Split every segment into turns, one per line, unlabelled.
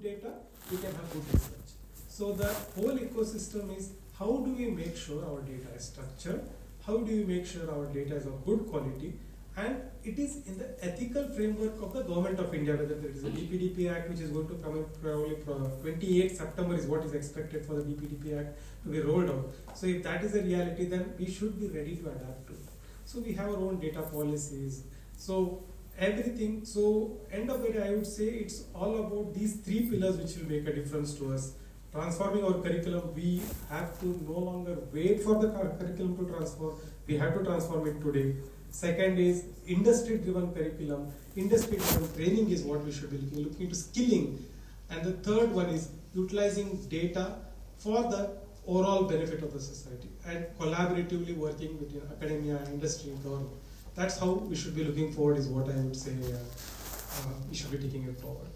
good data, we can have good research. So the whole ecosystem is, how do we make sure our data is structured? How do we make sure our data is of good quality? And it is in the ethical framework of the Government of India, whether there is a DPDP Act which is going to come in probably 28 September is what is expected for the DPDP Act to be rolled out. So if that is a reality, then we should be ready to adapt to it. So we have our own data policies. So everything, so end of the day I would say it's all about these three pillars which will make a difference to us. Transforming our curriculum, we have to no longer wait for the curriculum to transform, we have to transform it today. Second is industry-driven curriculum. Industry-driven training is what we should be looking into skilling. And the third one is utilizing data for the overall benefit of the society and collaboratively working between academia, industry, government. That's how we should be looking forward is what I would say we should be taking it forward.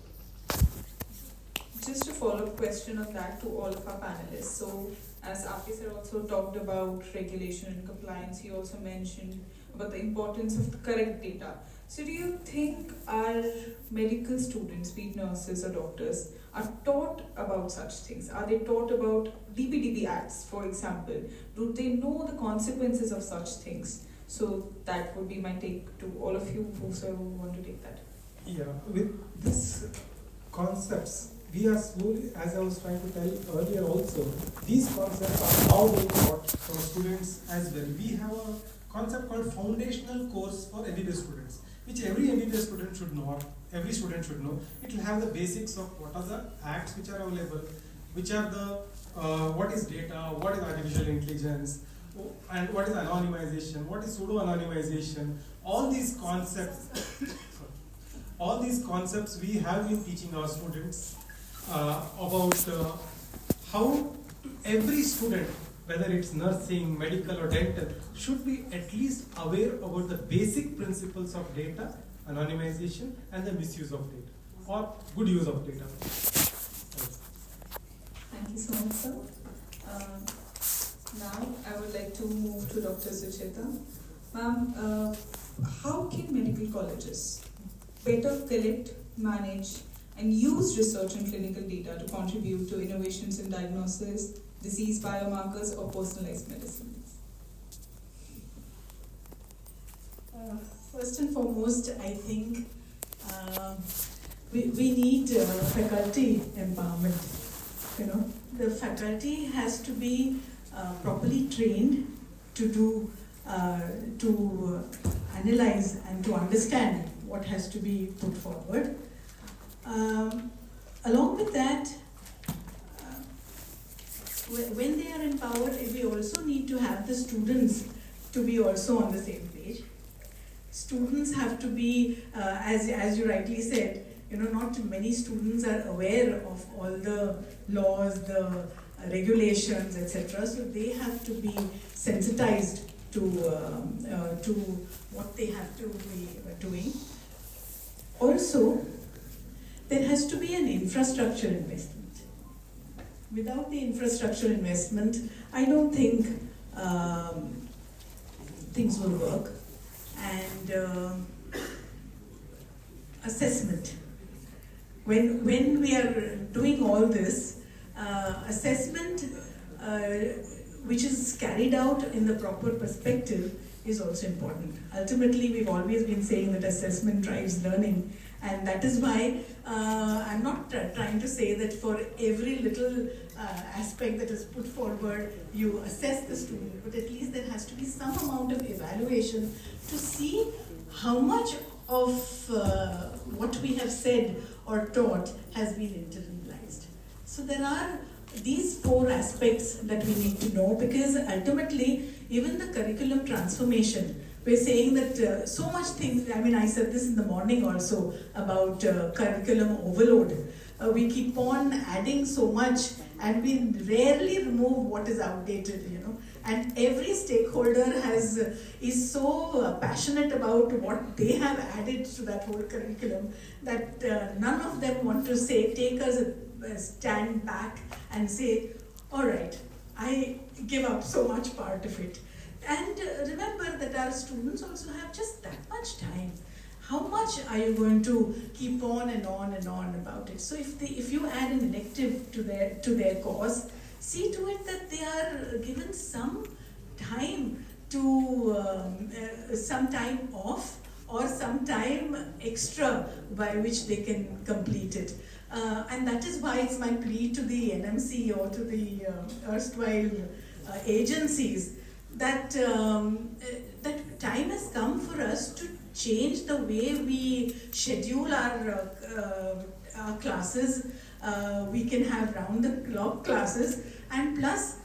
Just a follow-up question on that to all of our panelists. So as Afi sir also talked about regulation and compliance, he also mentioned about the importance of the correct data. So do you think our medical students, be it nurses or doctors, are taught about such things? Are they taught about DPDP acts, for example? Do they know the consequences of such things? So that would be my take to all of you who want to take that.
Yeah, with these concepts, we are slowly, as I was trying to tell earlier also, these concepts are now being taught from students as well. We have a concept called foundational course for MBBS students, which every MBBS student should know, every student should know. It will have the basics of what are the acts which are available, which are the, what is data, what is artificial intelligence, and what is anonymization, what is pseudo-anonymization. All these concepts we have been teaching our students about how every student, whether it's nursing, medical or dental, should be at least aware about the basic principles of data, anonymization and the misuse of data or good use of data.
Thank you so much, sir. Now I would like to move to Dr. Sucheta. Ma'am, how can medical colleges better collect, manage and use research and clinical data to contribute to innovations in diagnosis, disease biomarkers or personalized medicines?
First and foremost, I think we need faculty empowerment. You know, the faculty has to be properly trained to do, to analyze and to understand what has to be put forward. Along with that, when they are empowered, we also need to have the students to be also on the same page. Students have to be, as you rightly said, you know, not many students are aware of all the laws, the regulations, etc. So they have to be sensitized to what they have to be doing. Also, there has to be an infrastructure investment. Without the infrastructure investment, I don't think things will work. And assessment. When we are doing all this, assessment which is carried out in the proper perspective is also important. Ultimately, we've always been saying that assessment drives learning, and that is why I'm not trying to say that for every little aspect that is put forward, you assess the student, but at least there has to be some amount of evaluation to see how much of what we have said or taught has been internalized. So there are these four aspects that we need to know, because ultimately, even the curriculum transformation, we're saying that so much things, I mean, I said this in the morning also about curriculum overload. We keep on adding so much and we rarely remove what is outdated, you know. And every stakeholder is so passionate about what they have added to that whole curriculum that none of them want to say, take us a stand back and say, all right, I give up so much part of it. And remember that our students also have just that much time. how much are you going to keep on and on and on about it? So if you add an elective to their course, see to it that they are given some time some time off or some time extra by which they can complete it. And that is why it's my plea to the NMC or to the erstwhile agencies that that time has come for us to change the way we schedule our classes. We can have round-the-clock classes, and plus,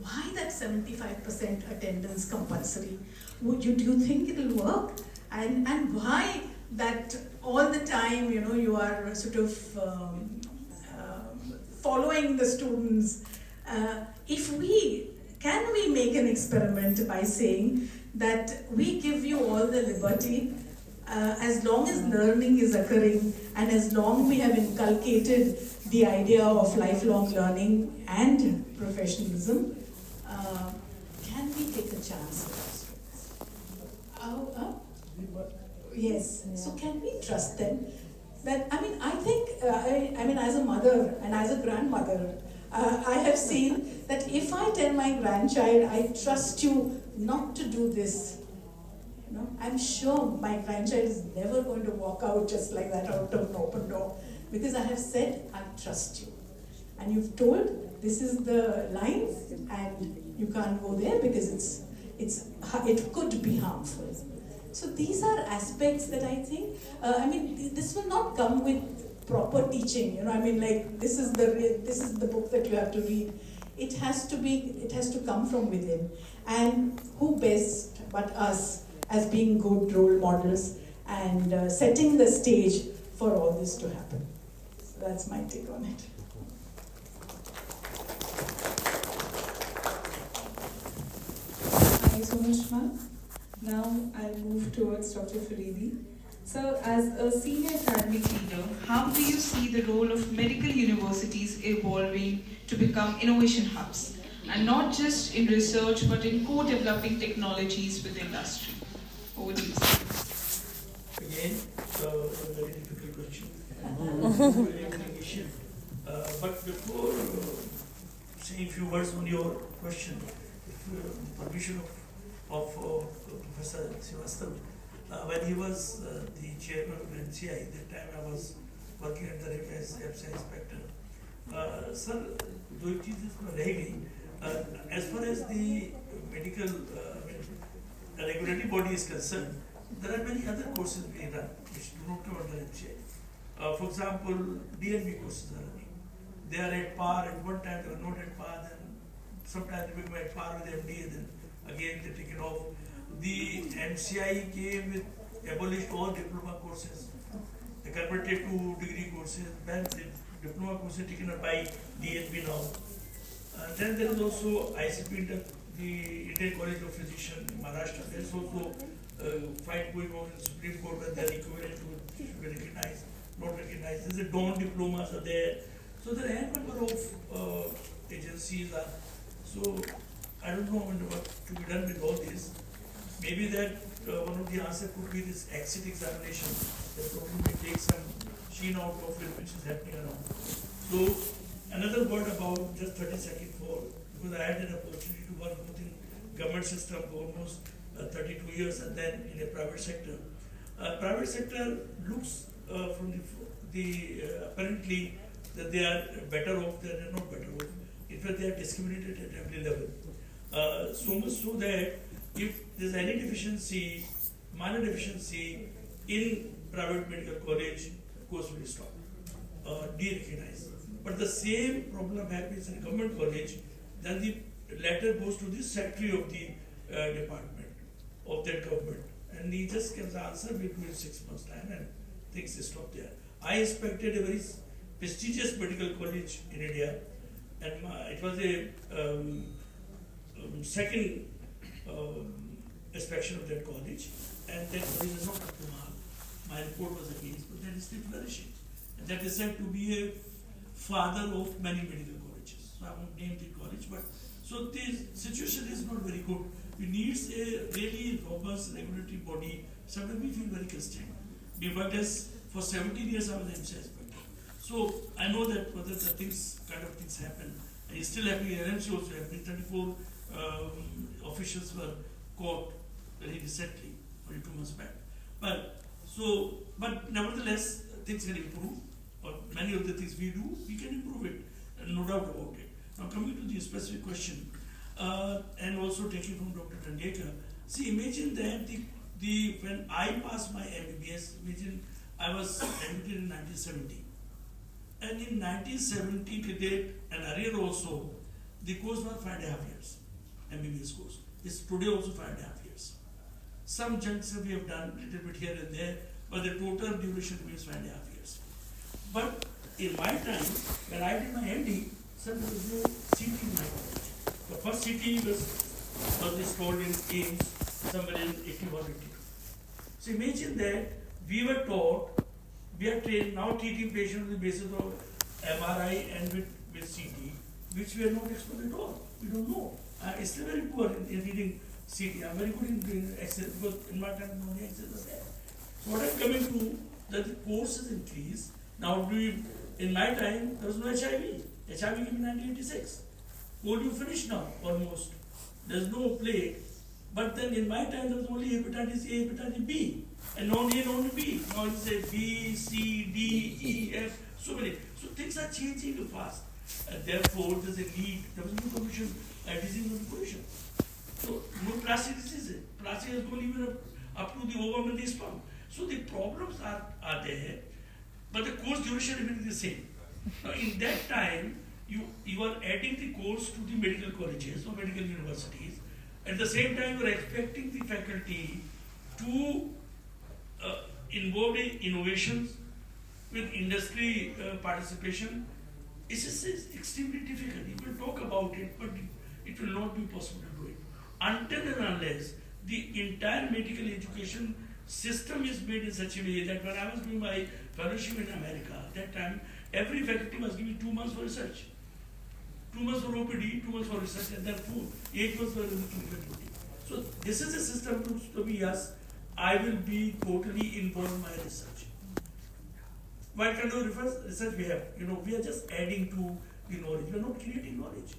why that 75% attendance compulsory? Do you think it will work? And why that all the time, you are sort of following the students? Can we make an experiment by saying that we give you all the liberty as long as learning is occurring and as long we have inculcated the idea of lifelong learning and professionalism, can we take a chance? Yes. So can we trust them? I think, as a mother and as a grandmother, I have seen that if I tell my grandchild, I trust you not to do this, I'm sure my grandchild is never going to walk out just like that out of an open door, because I have said, I trust you. And you've told, this is the line, and you can't go there because it could be harmful. So these are aspects that I think, this will not come with proper teaching, this is the book that you have to read. It has to come from within. And who best but us as being good role models and setting the stage for all this to happen. So that's my take on it.
Thank you so much, ma'am. Now I'll move towards Dr. Faridi. So, as a senior academic leader, how do you see the role of medical universities evolving to become innovation hubs? And not just in research, but in co-developing technologies with industry. Over to you, sir.
Again, a very difficult question. But before saying a few words on your question, with permission of Professor Srivastav, when he was the chairman of NCI, that time I was working at the RIM as FCI inspector. Sir, दो एक चीज़ इसमें रह गई. As far as the medical regulatory body is concerned, there are many other courses being run which do not come under NCI. For example, DNB courses are running. They are at par. At one time they were not at par. Then sometimes they become at par with MD, then again they take it off. The NCI came with abolished all diploma courses. They converted to degree courses. Then the diploma courses taken up by DNB now. Then there is also ICP, the Indian College of Physicians in Maharashtra. There is also fight going on in the Supreme Court when they are equivalent to should be recognized, not recognized. There's a DON diplomas are there. So there are a number of agencies are. So I don't know what to be done with all this. Maybe that one of the answers could be this exit examination that probably may take some sheen out of it, which is happening around. So another word about just 30 seconds for, because I had an opportunity to work both in government system for almost 32 years and then in a private sector. Private sector looks from the apparently that they are better off, they are not better off. In fact, they are discriminated at every level. So much so that if there is any deficiency, minor deficiency in private medical college, course will stop, de-recognize. But the same problem happens in government college, then the letter goes to the secretary of the department of that government, and he just gives the answer, we'll do in 6 months' time, and things stop there. I inspected a very prestigious medical college in India, and it was a second inspection of that college, and that college is not up to mark. My report was against, but that is still flourishing. And that is said to be a father of many medical colleges. So I won't name the college, but so the situation is not very good. We need a really robust regulatory body. Sometimes we feel very constrained. But as for 17 years I was MCI inspector. So I know that whether the things happen. And still having NMC also happening. 34 officials were caught very recently, only 2 months back. But nevertheless, things can improve. Or many of the things we do, we can improve it, and no doubt about it. Now coming to the specific question, and also taking from Dr. Tandekar, see, imagine that when I passed my MBBS, imagine I was admitted in 1970. And in 1970 to date, and earlier also, the course was 5.5 years, MBBS course. It's today also 5.5 years. Some chunks we have done a little bit here and there, but the total duration remains 5.5 years. But in my time, when I did my MD, there was no CT in my college. The first CT was installed in Ames somewhere in 81, 82. So imagine that we were taught, we are trained now treating patients on the basis of MRI and with CT, which we are not exposed at all. We don't know. I'm still very poor in reading CT. I'm very good in doing Excel because in my time only Excel was there. So what I'm coming to, that the course has increased. Now, in my time, there was no HIV. HIV came in 1986. Polio finished now, almost. There's no plague. But then in my time, there was only hepatitis A, hepatitis B. And not A, not B. Now it's a B, C, D, E, F, so many. So things are changing fast. And therefore, there's a need. There was no commission, disease of pollution. So, no plastic disease. Plastic has gone even up to the ovum and the sperm. So the problems are there. But the course duration remains the same. Now, in that time, you are adding the course to the medical colleges or medical universities. At the same time, you are expecting the faculty to involve in innovations with industry participation. It is extremely difficult. You will talk about it, but it will not be possible to do it until and unless the entire medical education system is made in such a way that when I was doing my fellowship in America, at that time, every faculty was given 2 months for research. 2 months for OPD, 2 months for research, and therefore 8 months for clinical duty. So this is a system to be yes, I will be totally involved in my research. What kind of research we have? We are just adding to the knowledge. We are not creating knowledge.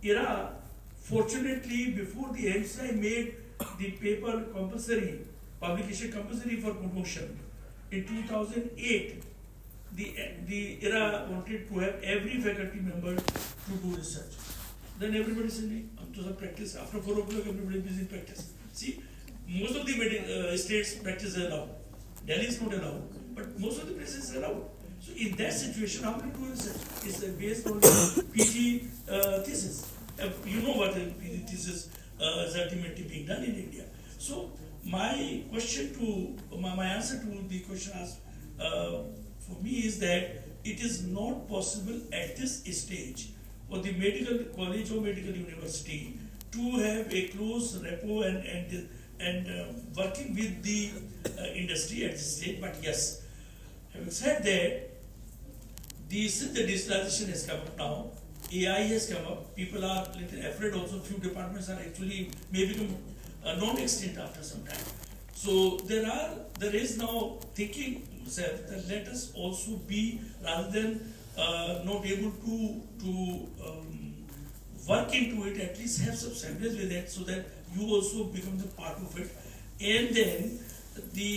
ERA, fortunately, before the MCI made the paper compulsory, publication compulsory for promotion, in 2008, the ERA wanted to have every faculty member to do research. Then everybody said, "I'm to practice." After 4 o'clock, everybody is busy in practice. See, most of the states practice is allowed. Delhi is not allowed, but most of the places are allowed. So in that situation, how can you do research? It's based on PG thesis. You know what a PG thesis is ultimately being done in India. So my answer to the question asked for me is that it is not possible at this stage for the medical college or medical university to have a close rapport and working with the industry at this stage. But yes, having said that, since the digitalization has come up now, AI has come up, people are a little afraid also. Few departments are actually may become non-extinct after some time. So there is now thinking that let us also be, rather than not able to work into it, at least have some semblance with it so that you also become the part of it. And then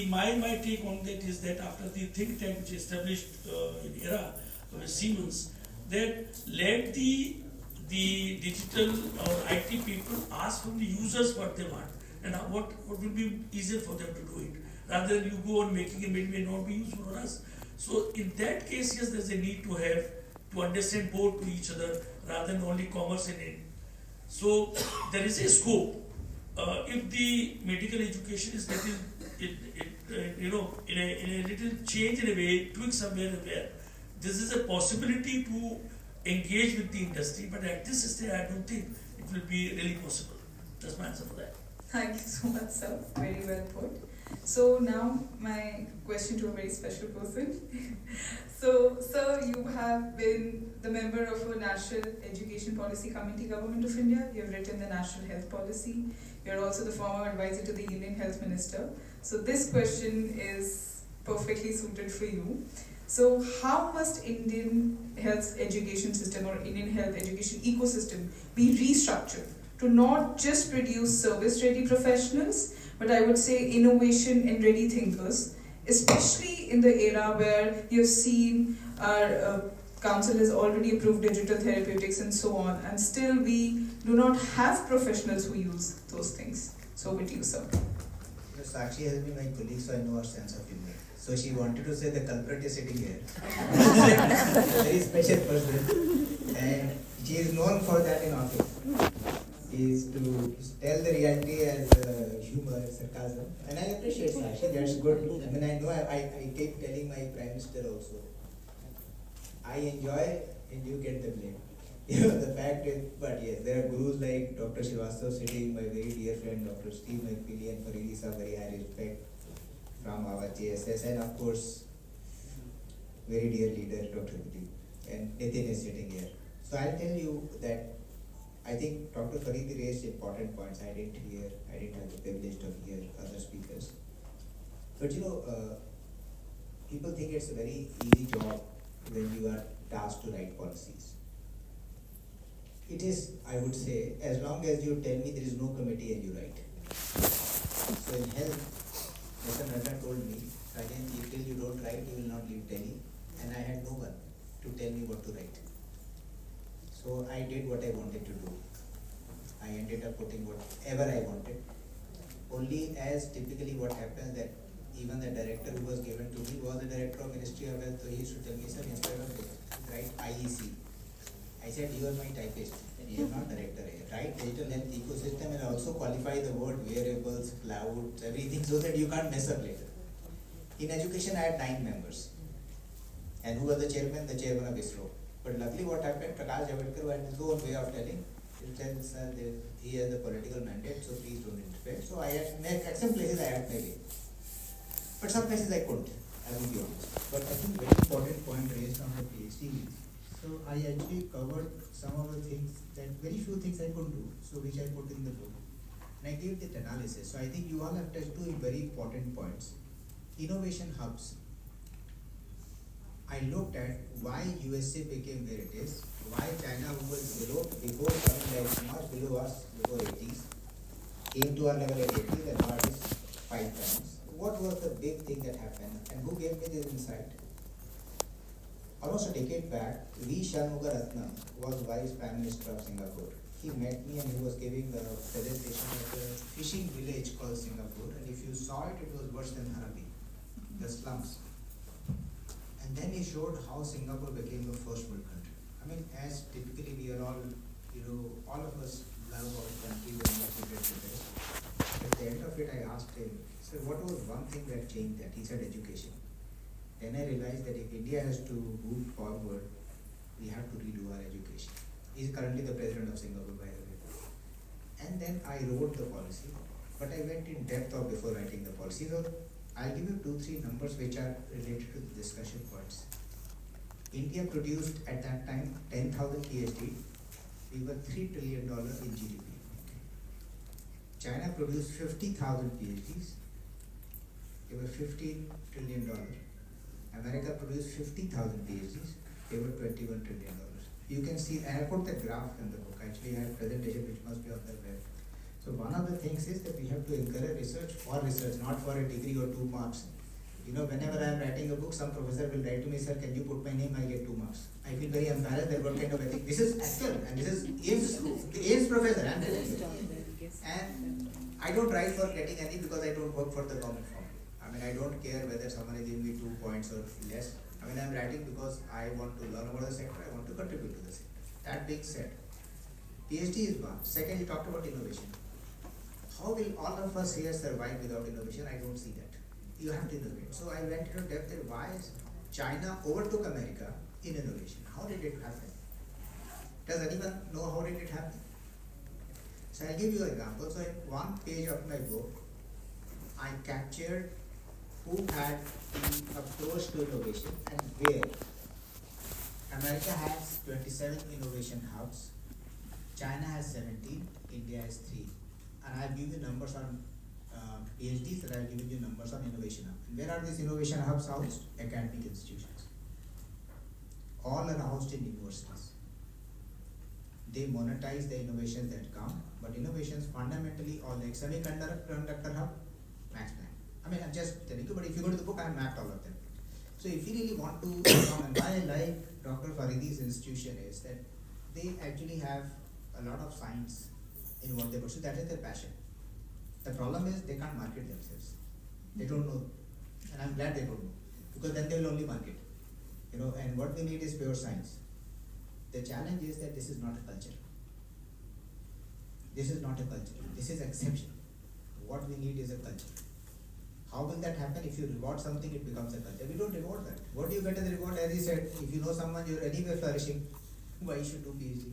my take on that is that after the think tank which is established in ERA with Siemens, that let the digital or IT people ask from the users what they want and what will be easier for them to do it, rather than you go on making it may not be useful for us. So in that case, yes, there's a need to understand both to each other rather than only commerce in it. So there is a scope. If the medical education is little, in a little change in a way, tweak somewhere and there, this is a possibility to engage with the industry. But at this stage, I don't think it will be really possible. That's my answer for that.
Thank you so much, sir. Very well put. So now my question to a very special person. So, sir, you have been the member of a National Education Policy Committee, Government of India. You have written the National Health Policy. You are also the former advisor to the Union Health Minister. So this question is perfectly suited for you. So, how must Indian health education system or Indian health education ecosystem be restructured to not just produce service-ready professionals, but I would say innovation and ready thinkers, especially in the era where you've seen our council has already approved digital therapeutics and so on, and still we do not have professionals who use those things. So, over to you, sir.
Sakshi has been my colleague, so I know her sense of humor. So she wanted to say the culprit is sitting here. Very special person, and she is known for that in office. Is to tell the reality as humor, sarcasm, and I appreciate Sakshi. That's good. I mean, I know I keep telling my prime minister also. I enjoy, and you get the blame. You know, the fact is, but yes, there are gurus like Dr. Srivastava sitting, my very dear friend Dr. Steve McFeely, and for really some very high respect from our JSS, and of course, very dear leader Dr. Dilip, and Nitin is sitting here. So I'll tell you that I think Dr. Farid raised important points. I didn't have the privilege to hear other speakers. But you know, people think it's a very easy job when you are tasked to write policies. It is, I would say, as long as you tell me there is no committee and you write. So in health, Mr. Nadda told me, Rajan, till you don't write, you will not leave Delhi. And I had no one to tell me what to write. So I did what I wanted to do. I ended up putting whatever I wanted. Only as typically what happens that even the director who was given to me was the director of Ministry of Health, so he used to tell me, sir, instead of write IEC, I said, you are my typist, and you are not director here. Write digital health ecosystem and also qualify the word wearables, cloud, everything, so that you can't mess up later. In education, I had 9 members. And who was the chairman? The chairman of ISRO. But luckily what happened, Prakash Javadekar had his own way of telling. He said, sir, he has the political mandate, so please don't interfere. So I had, at some places I had my way. But some places I couldn't, I will be honest. But I think very important point raised on the PhD. So I actually covered some of the things that very few things I couldn't do, so which I put in the book. And I gave that analysis. So I think you all have touched 2 very important points. Innovation hubs. I looked at why USA became where it is, why China, who was below, before coming like much below us, before 80s, came to our level at 80s and now it is 5 times. What was the big thing that happened and who gave me this insight? Almost a decade back, V. Shanmugaratnam was Vice Prime Minister of Singapore. He met me and he was giving a presentation at a fishing village called Singapore, and if you saw it, it was worse than Harabi, the slums. And then he showed how Singapore became a first world country. I mean, as typically we are all, you know, all of us love our country very much, we get the best. At the end of it, I asked him, so what was one thing that changed that? He said education. Then I realized that if India has to move forward, we have to redo our education. He is currently the president of Singapore, by the way. And then I wrote the policy, but I went in depth of before writing the policy. So I'll give you 2-3 numbers which are related to the discussion points. India produced at that time 10,000 PhD. We were $3 trillion in GDP. China produced 50,000 PhDs. They were $15 trillion. America produced 50,000 PhDs. They were $21 trillion. You can see, and I put the graph in the book. Actually, I had a presentation which must be on the web. So one of the things is that we have to encourage research for research, not for a degree or 2 marks. You know, whenever I am writing a book, some professor will write to me, sir, can you put my name? I get 2 marks. I feel very embarrassed that what kind of ethic. This is actual, and this is Ames professor. And I don't write for getting any because I don't work for the government form. I mean, I don't care whether someone is giving me 2 points or less. I mean, I'm writing because I want to learn about the sector, I want to contribute to the sector. That being said, PhD is one. Second, you talked about innovation. How will all of us here survive without innovation? I don't see that. You have to innovate. So I went into depth at why China overtook America in innovation. How did it happen? Does anyone know how did it happen? So I'll give you an example. So in one page of my book, I captured who had the approach to innovation and where. America has 27 innovation hubs, China has 17, India has 3. And I'll give you numbers on PhDs that I have given you numbers on Innovation Hub. And where are these Innovation Hubs housed? Academic institutions. All are housed in universities. They monetize the innovations that come, but innovations fundamentally all like semiconductor hub, Max Planck. I mean, I'm just telling you, but if you go to the book, I have mapped all of them. So if you really want to, and why I like Dr. Faridi's institution is that they actually have a lot of science in what they pursue. That is their passion. The problem is they can't market themselves. They don't know, and I'm glad they don't know, because then they will only market. And what we need is pure science. The challenge is that this is not a culture. This is not a culture. This is exception. What we need is a culture. How will that happen? If you reward something, it becomes a culture. We don't reward that. What do you get as a reward? As he said, if you know someone, you're anyway flourishing, why you should do PhD?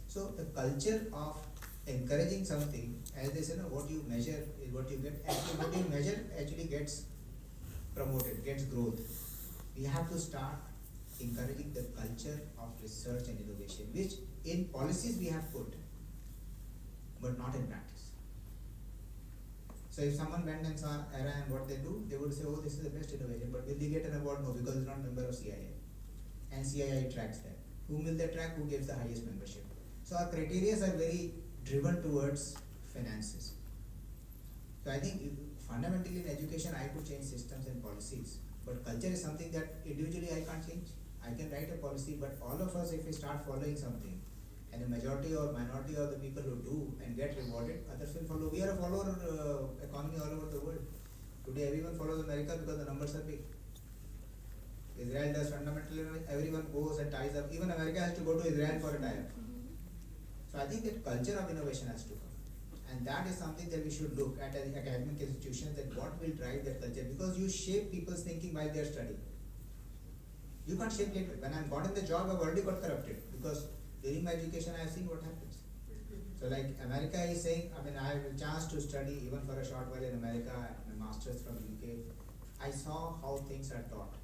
So the culture of encouraging something, as they say, what you measure is what you get. Actually, what you measure actually gets promoted, gets growth. We have to start encouraging the culture of research and innovation, which in policies we have put, but not in practice. So if someone went and saw ERA and what they do, they would say, oh, this is the best innovation, but will they get an award? No, because it's not a member of CII. And CII tracks that. Whom will they track? Who gives the highest membership? So our criteria are very driven towards finances. So I think fundamentally in education, I could change systems and policies, but culture is something that individually I can't change. I can write a policy, but all of us, if we start following something, and the majority or minority of the people who do and get rewarded, others will follow. We are a follower economy all over the world. Today everyone follows America because the numbers are big. Israel does fundamentally, everyone goes and ties up. Even America has to go to Israel for a tie-up. So I think that culture of innovation has to come. And that is something that we should look at as academic institutions, that what will drive that culture, because you shape people's thinking while they are studying. You can't shape later. When I'm got in the job, I've already got corrupted, because during my education I have seen what happens. So like America is saying, I mean, I have a chance to study even for a short while in America, my master's from UK. I saw how things are taught.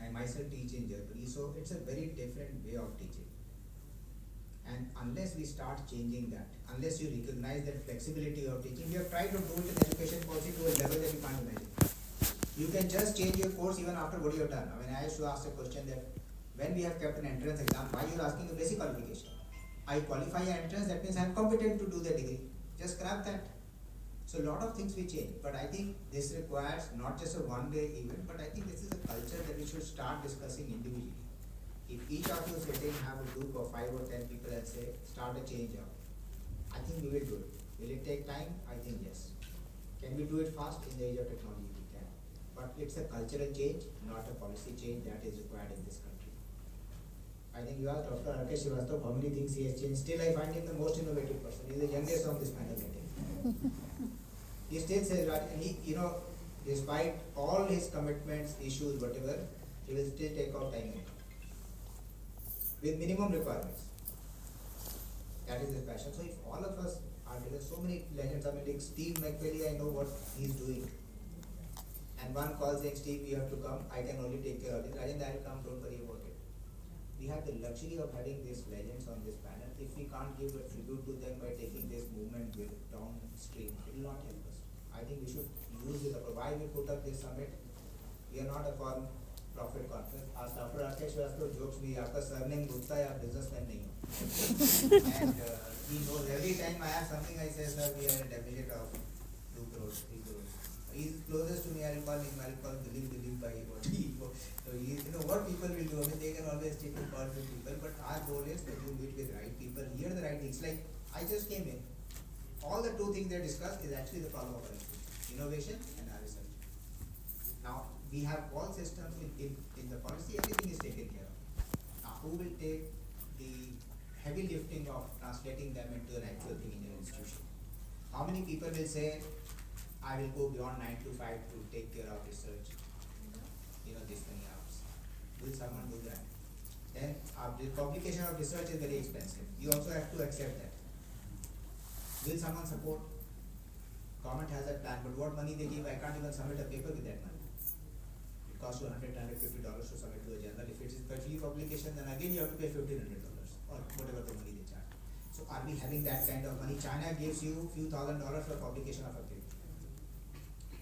I myself teach in Germany, so it's a very different way of teaching. And unless we start changing that, unless you recognize that flexibility of teaching, we have tried to do it in education policy to a level that you can't imagine. You can just change your course even after what you have done. I mean, I used to ask a question that when we have kept an entrance exam, why you are asking a basic qualification? I qualify an entrance, that means I am competent to do the degree. Just grab that. So a lot of things we change, but I think this requires not just a one-day event, but I think this is a culture that we should start discussing individually. If each of you sitting have a group of 5 or 10 people and say, start a change up, I think we will do it. Will it take time? I think yes. Can we do it fast? In the age of technology, we can. But it's a cultural change, not a policy change that is required in this country. I think you asked Dr. Rakesh Srivastava how many things he has changed. Still, I find him the most innovative person. He's the youngest of this panel meeting. He still says, and he, despite all his commitments, issues, whatever, he will still take out time with minimum requirements. That is his passion. So if all of us are there, so many legends. I mean, like Steve McVeigh, I know what he's doing. And one calls saying, Steve, you have to come. I can only take care of it. Rajan, I will come. Don't worry about it. We have the luxury of having these legends on this panel. If we can't give a tribute to them by taking this movement with downstream, it will not help us. I think we should use this. Why we put up this summit? We are not a profit conference. As Dr. Rakesh Srivastava jokes me, आपका surname Gupta है, आप businessman नहीं हो. And he knows every time I have something, I say, sir, we are a deficit of 2 crores, 3 crores. He's closest to me. I'll call him. I'll call Dilip by what he. So he, what people will do. I mean, they can always take a call with people, but our goal is that you meet with right people, hear the right things. Like I just came in. All the 2 things they discussed is actually the problem of our institution: innovation and our research. Now we have all systems in the policy. Everything is taken care of. Now who will take the heavy lifting of translating them into an actual thing in your institution? How many people will say, I will go beyond 9 to 5 to take care of research, this many hours? Will someone do that? Then the publication of research is very expensive. You also have to accept that. Will someone support? Government has a plan, but what money they give, I can't even submit a paper with that money. It costs you $100, $150 to submit to a journal. If it is a free publication, then again you have to pay $1,500 or whatever the money they charge. So are we having that kind of money? China gives you few $1,000 for publication of a paper.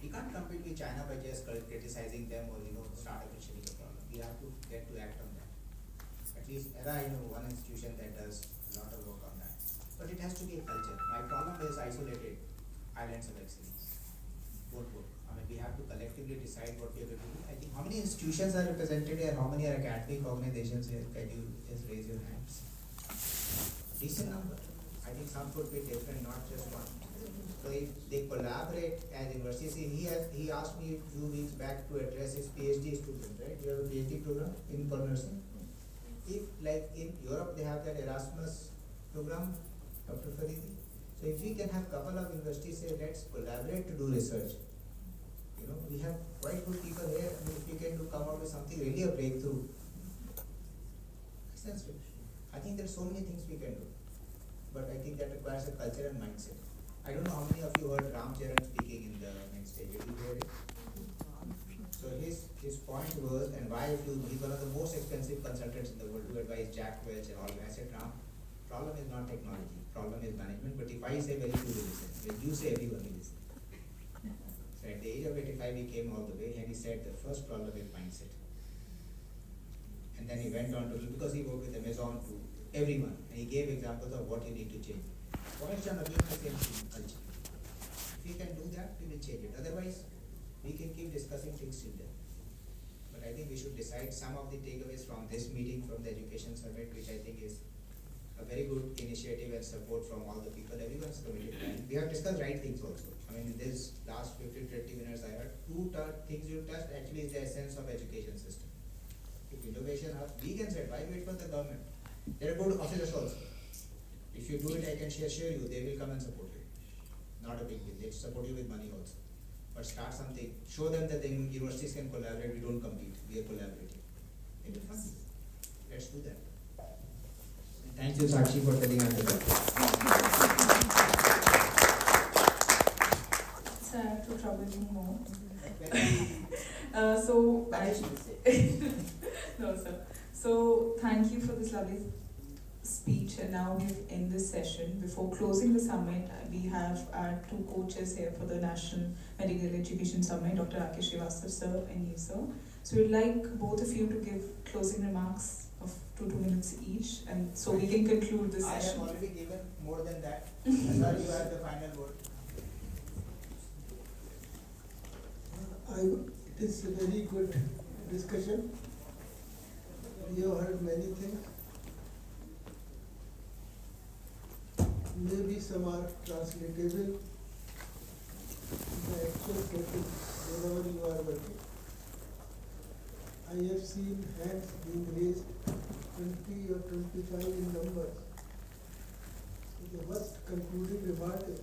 We can't compete with China by just criticizing them or start appreciating the problem. We have to get to act on that. At least ERA, one institution that does a lot of work on that. But it has to be a culture. My problem is isolated islands of excellence. Both. I mean, we have to collectively decide what we are going to do. I think how many institutions are represented here? How many are academic organizations here? Can you just raise your hands? Decent number. I think some could be different, not just one. So if they collaborate as universities, he asked me a few weeks back to address his PhD student, right? You have a PhD program in nursing. If like in Europe they have that Erasmus program, Dr. Faridi. So if we can have couple of universities say let's collaborate to do research. We have quite good people here. I mean, if we can come out with something really a breakthrough. Extensive. I think there's so many things we can do. But I think that requires a culture and mindset. I don't know how many of you heard Ram Charan speaking in the next stage. Did you hear it? So his point was, and why he's one of the most expensive consultants in the world who advise Jack Welch and all. I said, Ram, problem is not technology, problem is management. But if I say very few will listen. When you say everyone will listen. So at the age of 85 he came all the way and he said the first problem is mindset. And then he went on to, because he worked with Amazon to everyone, and he gave examples of what you need to change. Boils down again the same thing, culture. If we can do that, we will change it. Otherwise, we can keep discussing things till then. But I think we should decide some of the takeaways from this meeting, from the Education Summit, which I think is a very good initiative and support from all the people. Everyone's committed. We have discussed right things also. I mean, in this last 15-20 minutes, I heard two things you touched actually is the essence of education system. If innovation, we can say, why wait for the government? They are good officers also. If you do it, I can assure you, they will come and support you. Not a big deal. They support you with money also. But start something. Show them that the universities can collaborate. We don't compete. We are collaborating. It will be fun. Let's do that. Thank you, Sakshi, for telling us about
So I have to trouble you more. No, sir. So thank you for this lovely speech, and now we end this session. Before closing the summit, we have our two coaches here for the National Medical Education Summit, Dr. Rakesh Srivastava sir and you, sir. So we'd like both of you to give closing remarks of 2 minutes each, and so we can conclude this
I
session.
have already given more than that. Sorry, you have the final word.
It is a very good discussion. We have heard many things. Maybe some are translatable in the actual setting wherever you are working. I have seen hands being raised 20 or 25 in numbers. So the first concluding remark is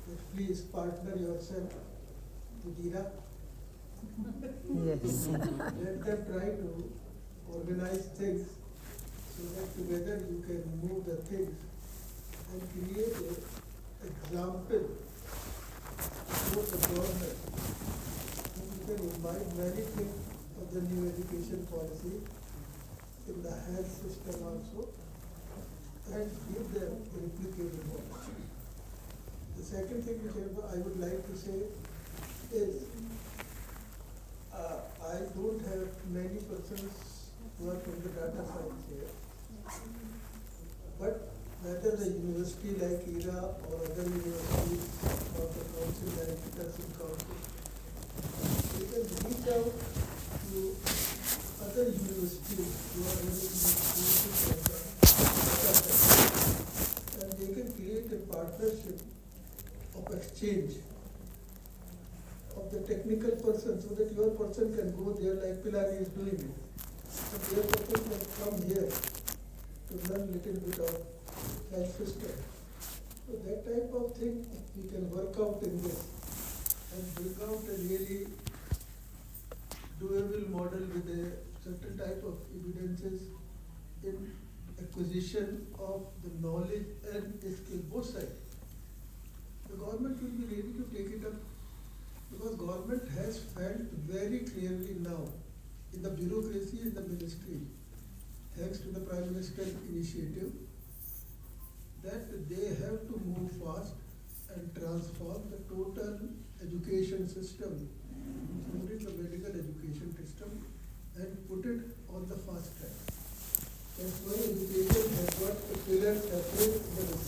that please partner yourself with IRA.
Yes.
Let them try to organize things so that together you can move the things and create an example for the government. And you can invite many things of the new education policy in the health system also and give them a replicable model. The second thing which I would like to say is I don't have many persons who are from the data science here. But whether the university like IRA or other universities or the council like Nursing Council, they can reach out to other universities who are running institutions like that, and they can create a partnership of exchange of the technical person, so that your person can go there like Pilani is doing it. But your person can come here to learn little bit of health system. So that type of thing we can work out in this and bring out a really doable model with a certain type of evidences in acquisition of the knowledge and skill, both sides. The government will be ready to take it up, because government has felt very clearly now in the bureaucracy in the ministry, thanks to the Prime Minister's initiative, that they have to move fast and transform the total education system, including the medical education system, and put it on the fast track. That's why education has got a pillar separate in the